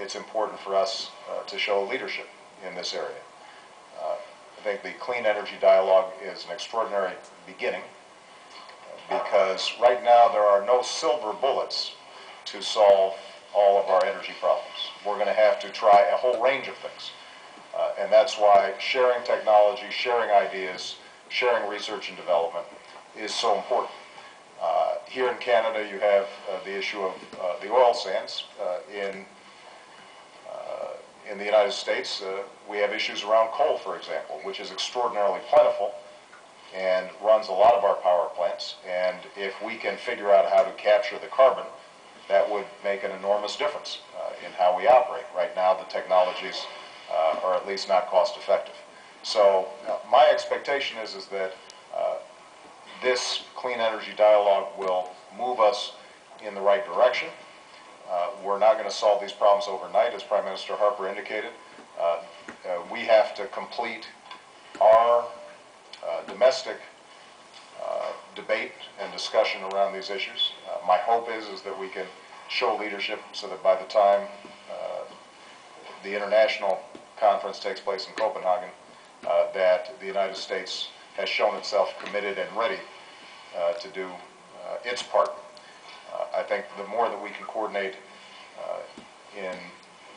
it's important for us to show leadership in this area. I think the clean energy dialogue is an extraordinary beginning because right now there are no silver bullets to solve all of our energy problems. We're going to have to try a whole range of things. And that's why sharing technology, sharing ideas, sharing research and development is so important. Here in Canada, you have the issue of the oil sands. In the United States, we have issues around coal, for example, which is extraordinarily plentiful and runs a lot of our power plants. And if we can figure out how to capture the carbon, that would make an enormous difference in how we operate. Right now, the technologies are at least not cost effective. So my expectation is that this clean energy dialogue will move us in the right direction. We're not going to solve these problems overnight, as Prime Minister Harper indicated. We have to complete our domestic debate and discussion around these issues. My hope is that we can show leadership so that by the time the international conference takes place in Copenhagen, that the United States has shown itself committed and ready to do its part. I think the more that we can coordinate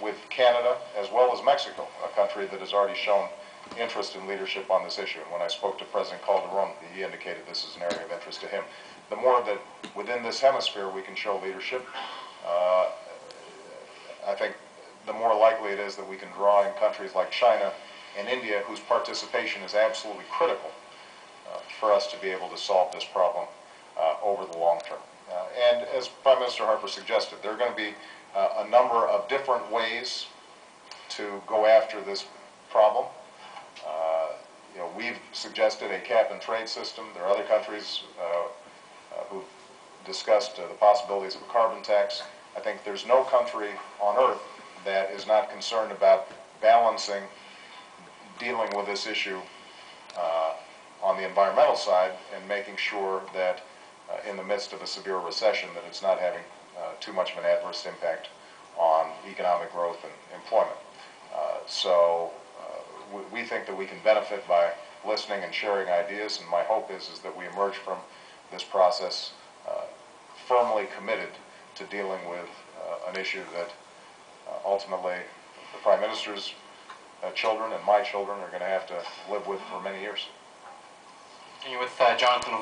with Canada as well as Mexico, a country that has already shown interest in leadership on this issue. And when I spoke to President Calderon, he indicated this is an area of interest to him. The more that within this hemisphere we can show leadership, I think the more likely it is that we can draw in countries like China and India, whose participation is absolutely critical for us to be able to solve this problem over the long term. And as Prime Minister Harper suggested, there are going to be a number of different ways to go after this problem. We've suggested a cap-and-trade system. There are other countries who've discussed the possibilities of a carbon tax. I think there's no country on earth that is not concerned about balancing dealing with this issue on the environmental side and making sure that in the midst of a severe recession that it's not having too much of an adverse impact on economic growth and employment. So we think that we can benefit by listening and sharing ideas, and my hope is that we emerge from this process firmly committed to dealing with an issue that ultimately the Prime Minister's children and my children are going to have to live with for many years. With Jonathan